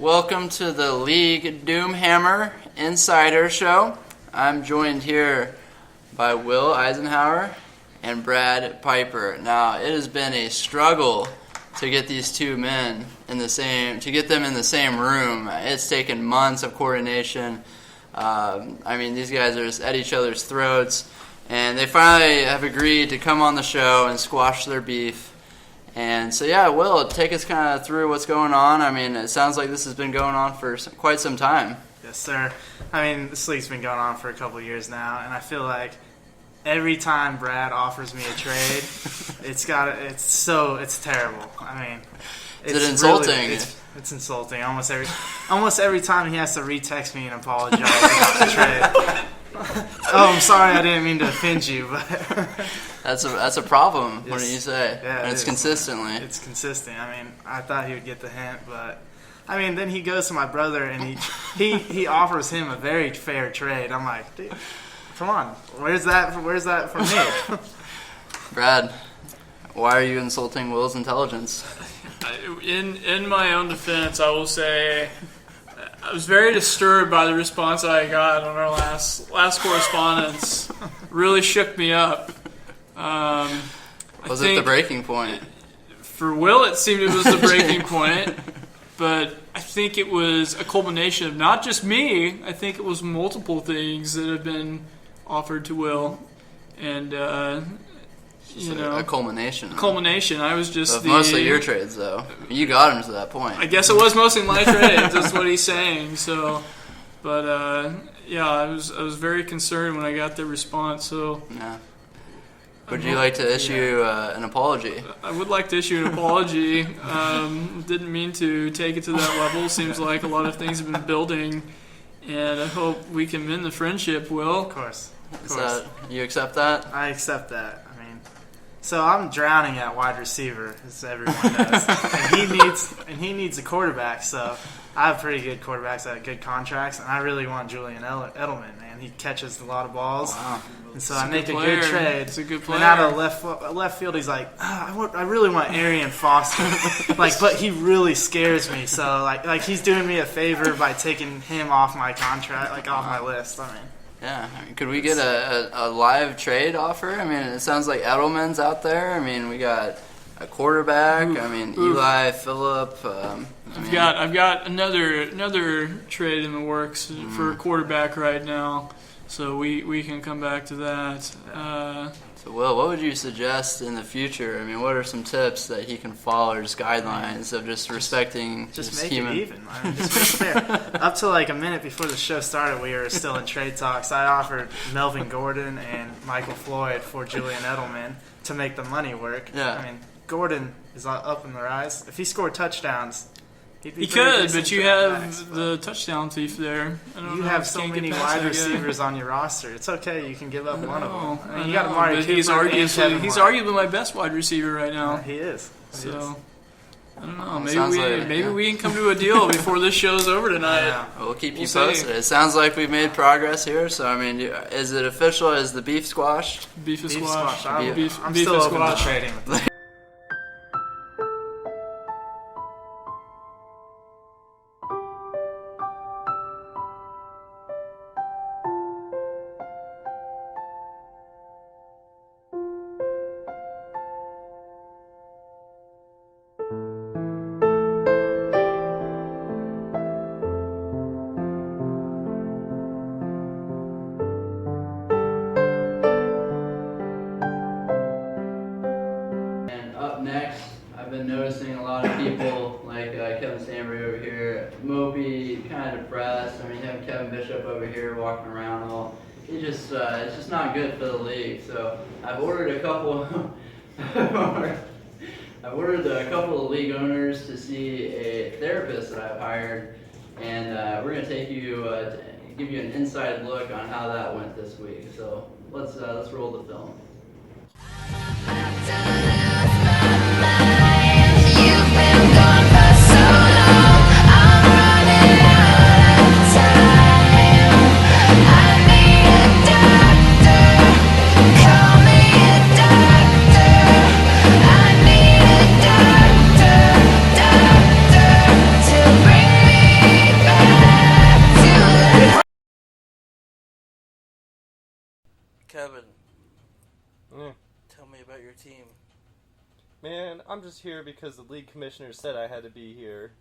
Welcome to the League Doomhammer Insider Show. I'm joined here by Will Eisenhower and Brad Piper. Now, it has been a struggle to get these two men in the same room. It's taken months of coordination. These guys are just at each other's throats, and they finally have agreed to come on the show and squash their beef. And so, yeah, Will, take us kind of through what's going on. I mean, it sounds like this has been going on for quite some time. Yes, sir. This league's been going on for a couple of years now, and I feel like every time Brad offers me a trade, it's terrible. Is it insulting? It's insulting. Almost every time he has to retext me and apologize about the trade. Oh, I'm sorry, I didn't mean to offend you, but that's a problem. What do you say? Yeah, and it's consistently. It's consistent. I thought he would get the hint, but then he goes to my brother and he offers him a very fair trade. I'm like, dude, come on, where's that for me? Brad, why are you insulting Will's intelligence? In my own defense, I will say I was very disturbed by the response I got on our last correspondence. Really shook me up. Was it the breaking point? For Will, it seemed it was the breaking point, but I think it was a culmination of not just me. I think it was multiple things that have been offered to Will, and a culmination. Culmination. I was just mostly your trades, though. You got him to that point. I guess it was mostly my trades. That's what he's saying. So, but I was very concerned when I got the response. So, yeah. Would you like to issue an apology? I would like to issue an apology. Didn't mean to take it to that level. Seems like a lot of things have been building, and I hope we can mend the friendship. Will, of course. You accept that? I accept that. So I'm drowning at wide receiver, as everyone does, and he needs a quarterback. So I have pretty good quarterbacks that have good contracts, and I really want Julian Edelman. Man, he catches a lot of balls, and so I make a good trade. It's a good player. And out of left field, he's like, I really want Arian Foster, but he really scares me. So like he's doing me a favor by taking him off my contract, off my list. Yeah, could we get a live trade offer? It sounds like Edelman's out there. We got a quarterback. Eli, Phillip. I've got another trade in the works for a quarterback right now, so we can come back to that. So, Will, what would you suggest in the future? What are some tips that he can follow, or just guidelines of just respecting just make human? it even. Just make it fair. Up to a minute before the show started, we were still in trade talks. I offered Melvin Gordon and Michael Floyd for Julian Edelman to make the money work. Yeah. Gordon is up in the rise. If he scored touchdowns, he could, but you have the touchdown thief there. You have so many wide receivers on your roster. It's okay. You can give up one of them. You got Amari Cooper. He's arguably my best wide receiver right now. He is. I don't know. Maybe we can come to a deal before this show's over tonight. Yeah. We'll keep you posted. It sounds like we've made progress here. So is it official? Is the beef squashed? Beef is squashed. I'm still open to trading with them. Noticing a lot of people like Kevin Stanbury over here, mopey, kind of depressed. You have Kevin Bishop over here walking around it's just not good for the league. So I've ordered a couple of league owners to see a therapist that I've hired, and we're going to give you an inside look on how that went this week. So let's roll the film. Bring me Kevin, Mm. tell me about your team. Man, I'm just here because the league commissioner said I had to be here.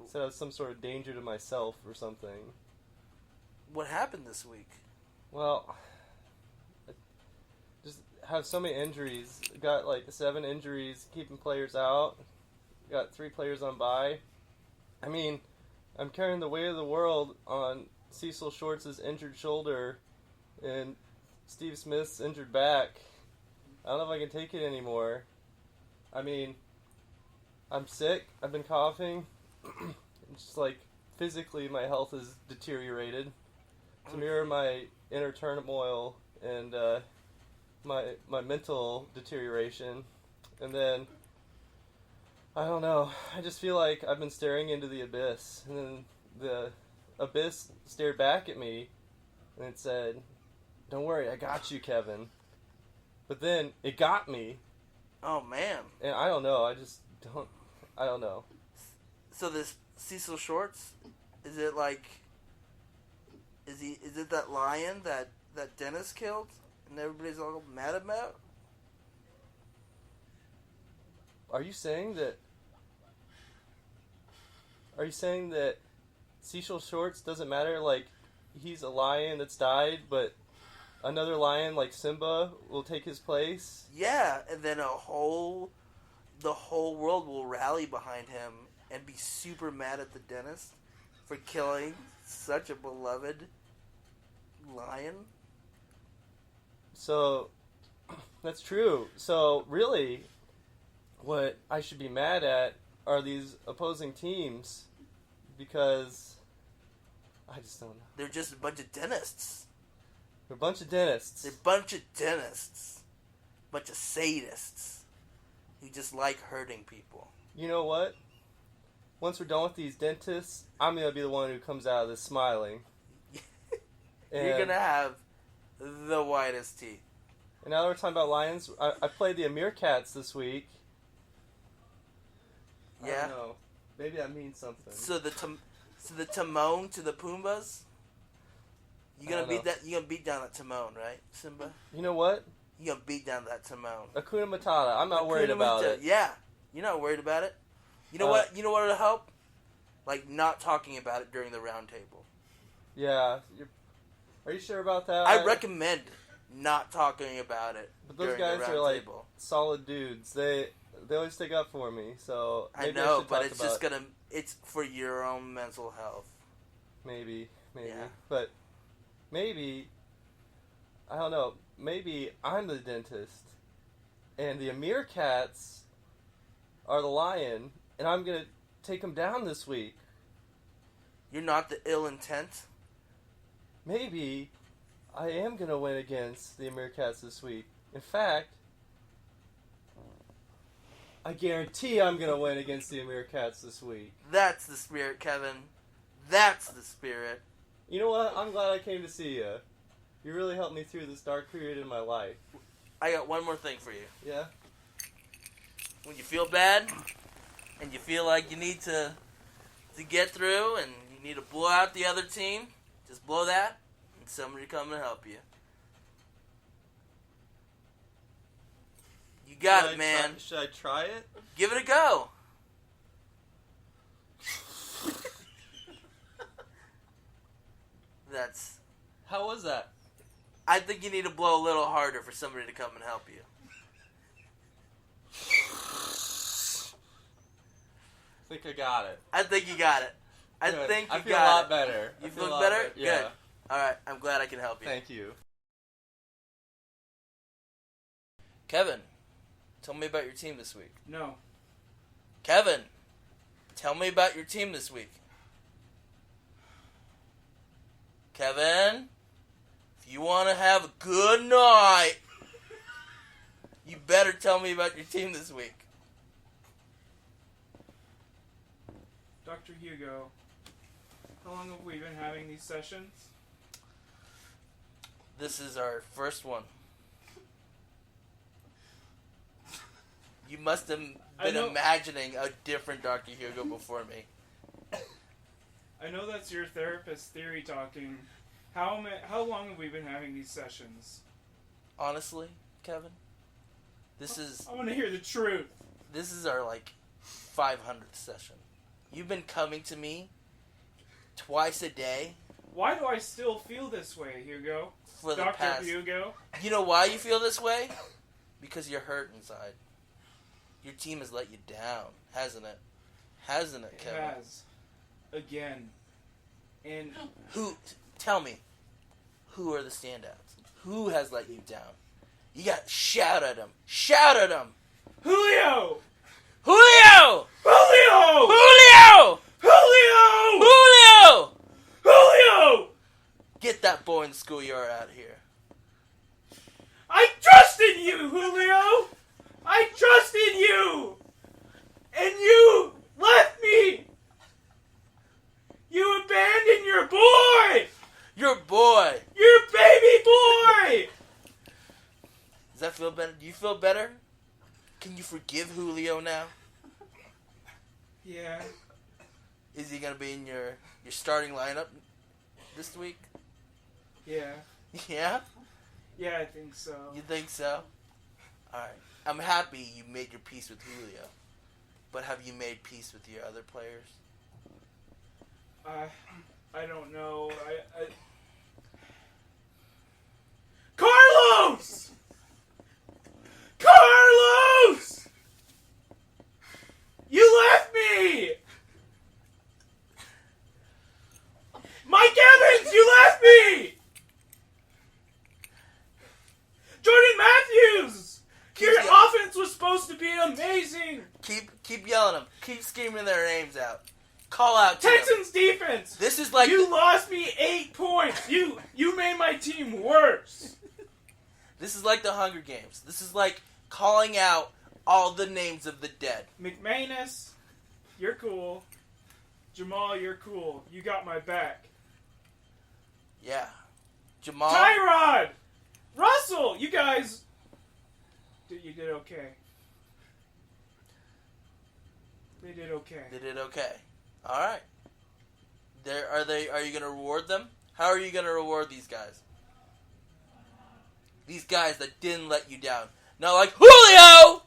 Said I was some sort of danger to myself or something. What happened this week? Well, I just have so many injuries. Got like 7 injuries, keeping players out. Got 3 players on bye. I mean, I'm carrying the weight of the world on Cecil Shorts' injured shoulder and Steve Smith's injured back. I don't know if I can take it anymore. I mean, I'm sick. I've been coughing. It's just like physically my health has deteriorated to mirror my inner turmoil and my mental deterioration. And then I don't know. I just feel like I've been staring into the abyss, and then the abyss stared back at me and it said, "Don't worry, I got you, Kevin." But then it got me, Oh man! and I don't know. I don't know. So this Cecil Shorts, is it that lion that Dennis killed and everybody's all mad about? Are you saying that Cecil Shorts doesn't matter? Like, he's a lion that's died, but another lion like Simba will take his place? Yeah, and then the whole world will rally behind him and be super mad at the dentist for killing such a beloved lion. So, that's true. So, really, what I should be mad at are these opposing teams, because I just don't know. They're just a bunch of dentists. They're a bunch of dentists. They're a bunch of dentists. Bunch of sadists who just like hurting people. You know what? Once we're done with these dentists, I'm going to be the one who comes out of this smiling. You're going to have the whitest teeth. And now that we're talking about lions, I played the Amir Cats this week. I Yeah? don't know. Maybe that means something. So the Timon to the Pumbas? You gonna beat down that Timon, right, Simba? You know what? You gonna beat down that Timon. Hakuna Matata. I'm not worried about it. Yeah, you're not worried about it. You know what? You know what'll help? Like not talking about it during the round table. Yeah. Are you sure about that? I recommend not talking about it. But those during guys the round are like table. solid dudes. They always stick up for me. So I maybe know, should but talk it's about just gonna. It's for your own mental health. Maybe. Yeah. But maybe, I don't know, maybe I'm the dentist, and the Amir Cats are the lion, and I'm going to take them down this week. You're not the ill intent. Maybe I am going to win against the Amir Cats this week. In fact, I guarantee I'm going to win against the Amir Cats this week. That's the spirit, Kevin. That's the spirit. You know what? I'm glad I came to see you. You really helped me through this dark period in my life. I got one more thing for you. Yeah? When you feel bad and you feel like you need to get through and you need to blow out the other team, just blow that and somebody come and help you. You got it, man. Should I try it? Give it a go. That's... How was that? I think you need to blow a little harder for somebody to come and help you. I think I got it. I think you got it. I Good. think you I feel got a lot it. better. You I feel a lot better? Yeah. Good. Alright, I'm glad I can help you. Thank you. Kevin, tell me about your team this week. No. Kevin, tell me about your team this week. Kevin, if you want to have a good night, you better tell me about your team this week. Dr. Hugo, how long have we been having these sessions? This is our first one. You must have been imagining a different Dr. Hugo before me. I know that's your therapist theory talking, How long have we been having these sessions? Honestly, Kevin, I want to hear the truth. this is our 500th session. You've been coming to me twice a day Why do I still feel this way, Hugo? for the Dr. past. Hugo? You know why you feel this way? Because you're hurt inside. Your team has let you down, hasn't it? Hasn't it, It Kevin? has. Again. And Tell me, who are the standouts? Who has let you down? You got shout at him. Shout at him. Julio! Julio! Julio! Julio! Julio! Julio! Julio! Get that boy in the schoolyard out of here. I trusted you, Julio! I trusted you! And you left me! You abandoned your boy! Your boy. Your baby boy! Does that feel better? Do you feel better? Can you forgive Julio now? Yeah. Is he going to be in your starting lineup this week? Yeah. Yeah? Yeah, I think so. You think so? Alright. I'm happy you made your peace with Julio. But have you made peace with your other players? I don't know. Carlos! Carlos! You left me! Mike Evans, you left me! Jordan Matthews! Your offense was supposed to be amazing! Keep yelling them. Keep screaming their names out. Call out to them. Texans defense! This is like You lost me 8 points! You made my team worse! This is like the Hunger Games. This is like calling out all the names of the dead. McManus, you're cool. Jamal, you're cool. You got my back. Yeah. Jamal. Tyrod! Russell! You guys... You did okay. They did okay. They did okay. All right. Are you going to reward them? How are you going to reward these guys? These guys that didn't let you down. Not like Julio!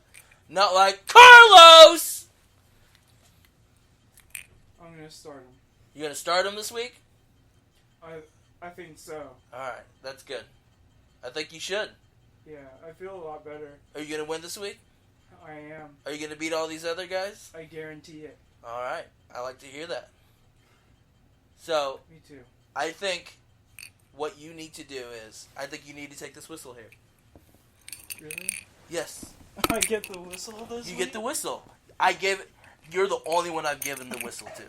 Not like Carlos! I'm going to start him. You going to start them this week? I think so. Alright, that's good. I think you should. Yeah, I feel a lot better. Are you going to win this week? I am. Are you going to beat all these other guys? I guarantee it. Alright, I like to hear that. So, Me too. I think what you need to do is, I think you need to take this whistle here. Really? Yes. I get the whistle this You week? get the whistle. You're the only one I've given the whistle to.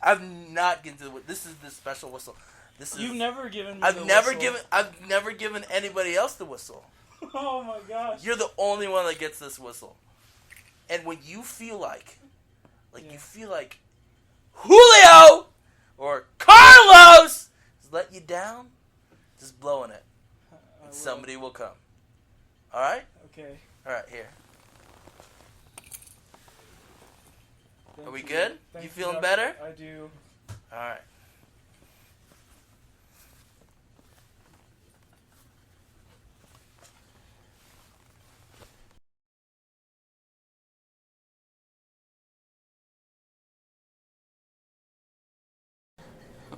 I've not given the This is the special whistle. This is. You've never given me I've the never whistle. I've never given anybody else the whistle. Oh my gosh. You're the only one that gets this whistle. And when you feel like you feel like Julio or Carlos has let you down, just blow in it. And somebody will come. All right? Okay. All right, here. Thank Are we you. good? Thank You feeling Doc. better? I do. All right.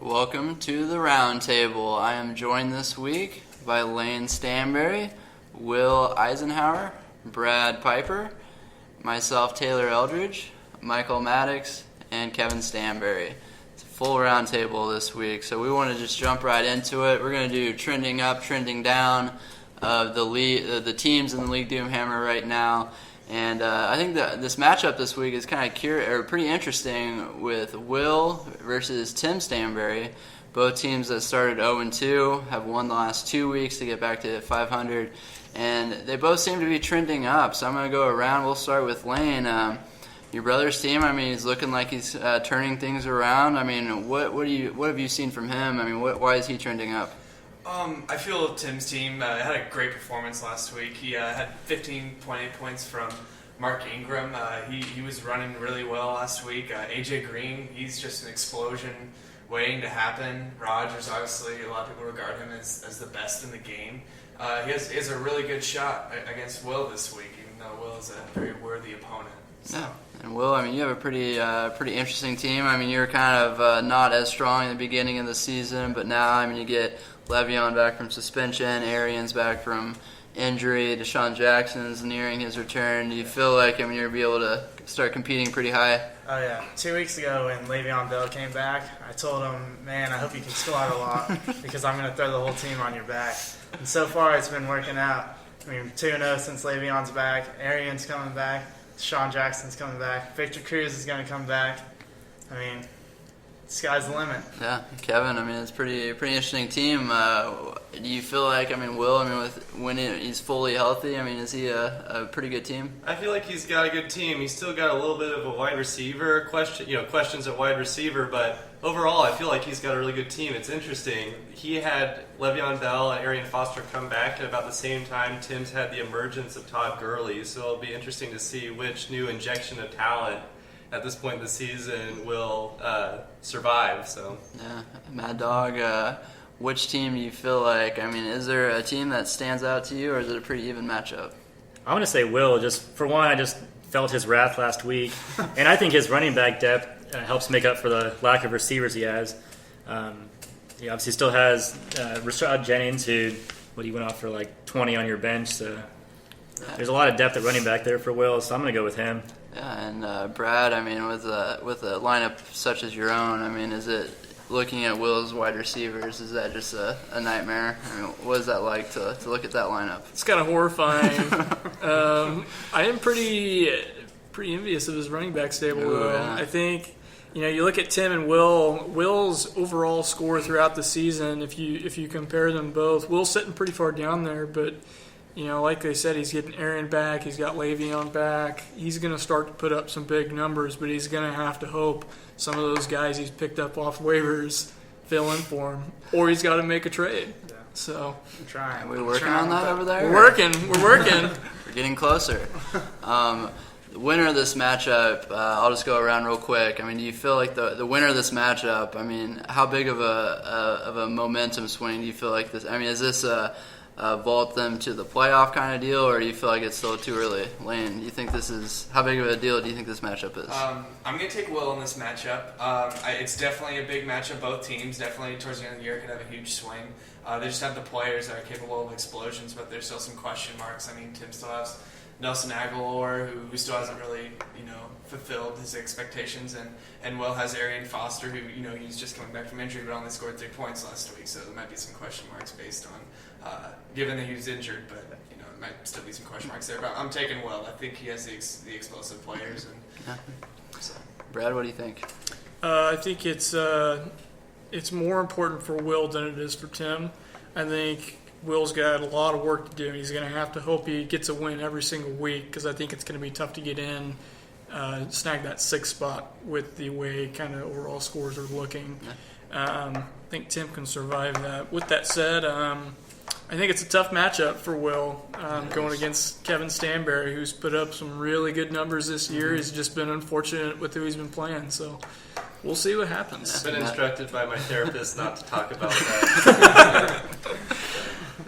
Welcome to the Roundtable. I am joined this week by Lane Stanberry, Will Eisenhower, Brad Piper, myself, Taylor Eldridge, Michael Maddox, and Kevin Stanberry. It's a full roundtable this week, so we want to just jump right into it. We're going to do trending up, trending down of the teams in the League Doomhammer right now. And I think that this matchup this week is kind of pretty interesting with Will versus Tim Stanberry. Both teams that started 0-2 have won the last 2 weeks to get back to 500. And they both seem to be trending up. So I'm going to go around. We'll start with Lane. Your brother's team, I mean, he's looking like he's turning things around. I mean, what have you seen from him? I mean, why is he trending up? I feel Tim's team had a great performance last week. He had 15.8 points from Mark Ingram. He was running really well last week. AJ Green, he's just an explosion waiting to happen. Rogers, obviously, a lot of people regard him as the best in the game. He has a really good shot against Will this week, even though Will is a very worthy opponent. So. Yeah, and Will, I mean, you have a pretty interesting team. I mean, you're kind of not as strong in the beginning of the season, but now, I mean, you get Le'Veon back from suspension, Arians back from injury, Deshaun Jackson's nearing his return. Do you feel like, I mean, you'll be able to start competing pretty high? Oh, yeah. 2 weeks ago when Le'Veon Bell came back, I told him, man, I hope you can squat a lot because I'm going to throw the whole team on your back. And so far, it's been working out. I mean, 2-0 since Le'Veon's back. Arians coming back. Deshaun Jackson's coming back. Victor Cruz is going to come back. I mean, sky's the limit. Yeah, Kevin, I mean, it's pretty interesting team. Do you feel like, I mean, Will, I mean, when he's fully healthy, I mean, is he a pretty good team? I feel like he's got a good team. He's still got a little bit of a wide receiver questions at wide receiver, but overall, I feel like he's got a really good team. It's interesting. He had Le'Veon Bell and Arian Foster come back at about the same time Tim's had the emergence of Todd Gurley, so it'll be interesting to see which new injection of talent at this point in the season will survive. So yeah, Mad Dog, which team do you feel like, I mean, is there a team that stands out to you, or is it a pretty even matchup? I'm going to say Will. Just for one, I just felt his wrath last week, and I think his running back depth helps make up for the lack of receivers he has. He obviously still has Rashad Jennings, who he went off for like 20 on your bench, so there's a lot of depth at running back there for Will, so I'm going to go with him. Yeah, and Brad, I mean, with a lineup such as your own, I mean, is it looking at Will's wide receivers? Is that just a nightmare? I mean, what is that like to look at that lineup? It's kind of horrifying. I am pretty envious of his running back stable. Though. Yeah. I think you look at Tim and Will. Will's overall score throughout the season, if you compare them both, Will's sitting pretty far down there, but. Like they said, he's getting Aaron back. He's got Le'Veon back. He's going to start to put up some big numbers, but he's going to have to hope some of those guys he's picked up off waivers fill in for him, or he's got to make a trade. Yeah. So I'm trying. Are we working on that over there? We're working. We're getting closer. The winner of this matchup, I'll just go around real quick. I mean, do you feel like the winner of this matchup, I mean, how big of a momentum swing do you feel like this? I mean, is this vault them to the playoff kind of deal, or do you feel like it's still too early? Lane, do you think this is, how big of a deal do you think this matchup is? I'm going to take Will in this matchup. It's definitely a big matchup. Both teams definitely towards the end of the year could have a huge swing. They just have the players that are capable of explosions, but there's still some question marks. I mean, Tim still has Nelson Aguilar, who still hasn't really, fulfilled his expectations, and Will has Arian Foster, who, he's just coming back from injury, but only scored 3 points last week, so there might be some question marks based on, given that he was injured, but, there might still be some question marks there. But I'm taking Will. I think he has the explosive players. So. Brad, what do you think? I think it's more important for Will than it is for Tim. I think Will's got a lot of work to do. He's going to have to hope he gets a win every single week, because I think it's going to be tough to get in, snag that 6th spot with the way kind of overall scores are looking. I think Tim can survive that. With that said, I think it's a tough matchup for Will going against Kevin Stanberry, who's put up some really good numbers this year. He's just been unfortunate with who he's been playing, so we'll see what happens. I've been instructed by my therapist not to talk about that.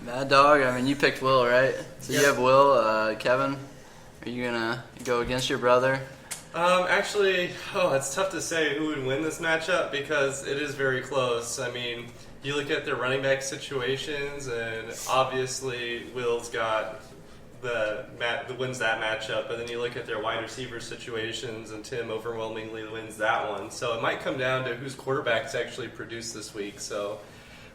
Mad Dog, I mean, you picked Will, right? So Yep. You have Will. Kevin, are you going to go against your brother? Actually, it's tough to say who would win this matchup because it is very close. I mean, you look at their running back situations, and obviously Will's got the wins that matchup. But then you look at their wide receiver situations, and Tim overwhelmingly wins that one. So it might come down to whose quarterbacks actually produced this week. So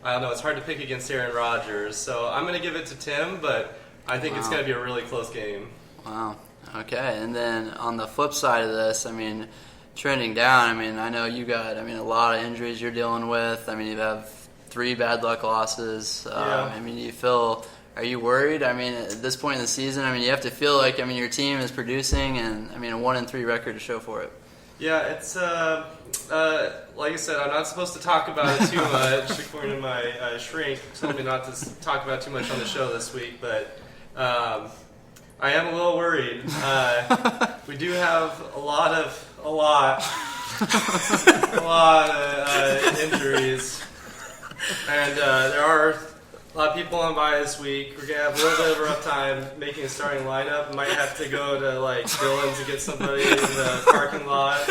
I don't know. It's hard to pick against Aaron Rodgers. So I'm going to give it to Tim, but I think it's going to be a really close game. Wow. Okay. And then on the flip side of this, I mean, trending down, I mean, I know you got, a lot of injuries you're dealing with. I mean, you have 3 bad luck losses. I mean, are you worried? I mean, at this point in the season, I mean, you have to feel like, your team is producing and, a 1-3 record to show for it. Yeah, it's, like I said, I'm not supposed to talk about it too much, according to my shrink. Told me not to talk about too much on the show this week, but I am a little worried. We do have a lot A lot of injuries. And there are a lot of people on bye this week. We're going to have a little bit of a rough time making a starting lineup. Might have to go to, like, Dylan's to get somebody in the parking lot.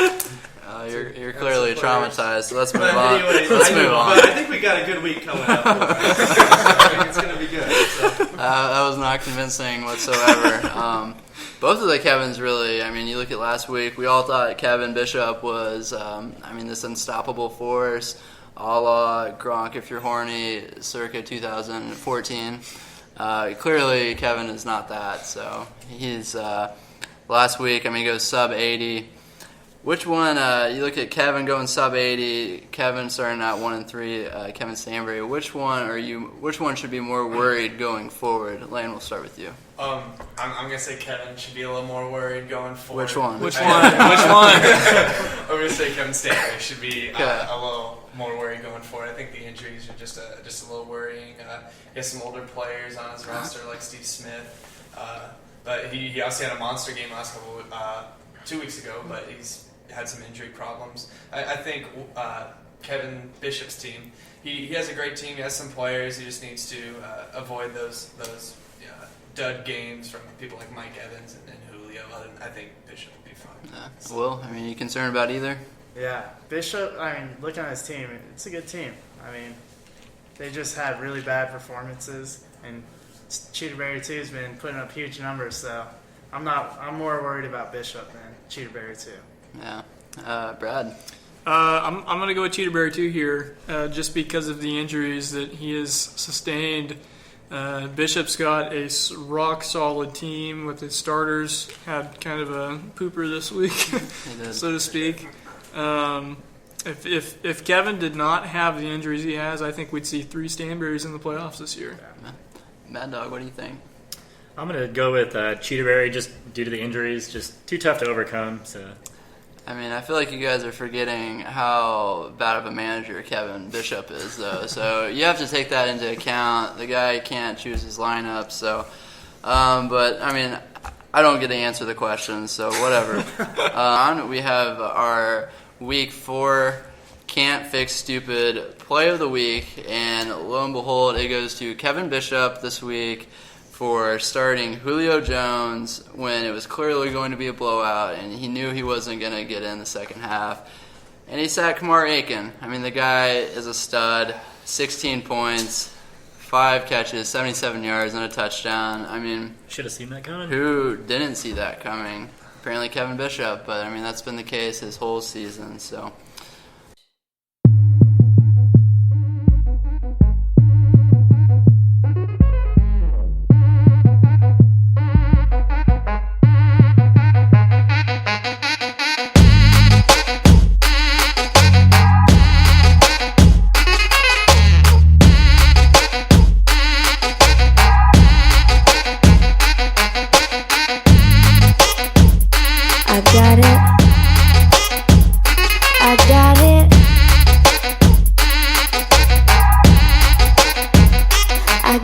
You're clearly traumatized, so let's move But on. anyways, Let's move on. But I think we got a good week coming up. I think it's going to be good. So. That was not convincing whatsoever. Both of the Kevins really, I mean, you look at last week, we all thought Kevin Bishop was, this unstoppable force, a la Gronk if you're horny, circa 2014. Clearly, Kevin is not that, so he's, last week, he goes sub 80. Which one, you look at Kevin going sub 80, Kevin starting at 1-3, Kevin Stanbury, which one should be more worried going forward? Lane, we'll start with you. I'm gonna say Kevin should be a little more worried going forward. Which one? Which one? I'm gonna say Kevin Stanley should be Okay. a little more worried going forward. I think the injuries are just a little worrying. He has some older players on his roster like Steve Smith, but he obviously had a monster game last 2 weeks ago, but he's had some injury problems. I think Kevin Bishop's team, he has a great team. He has some players. He just needs to avoid those dud games from people like Mike Evans and Julio. I think Bishop will be fine. Will, you concerned about either? Yeah, Bishop, looking at his team, it's a good team. They just had really bad performances, and Cheaterberry 2 has been putting up huge numbers, so I'm more worried about Bishop than Cheaterberry 2. Yeah. Brad? I'm going to go with Cheaterberry 2 here, just because of the injuries that he has sustained. Bishop's got a rock-solid team with his starters. Had kind of a pooper this week, so to speak. If Kevin did not have the injuries he has, I think we'd see 3 Stanberries in the playoffs this year. Yeah. Mad Dog, what do you think? I'm going to go with Cheaterberry just due to the injuries. Just too tough to overcome. So. I feel like you guys are forgetting how bad of a manager Kevin Bishop is, though. So you have to take that into account. The guy can't choose his lineup. So, but I don't get to answer the question, so whatever. We have our Week 4 Can't Fix Stupid Play of the Week, and lo and behold, it goes to Kevin Bishop this week for starting Julio Jones when it was clearly going to be a blowout, and he knew he wasn't going to get in the second half. And he sat Kamar Aiken. The guy is a stud, 16 points, 5 catches, 77 yards, and a touchdown. Should have seen that coming. Who didn't see that coming? Apparently Kevin Bishop, but that's been the case his whole season, so...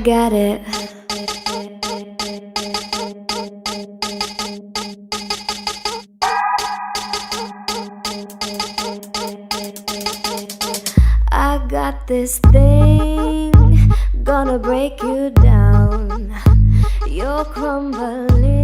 Got it. I got this thing gonna break you down. You're crumbling.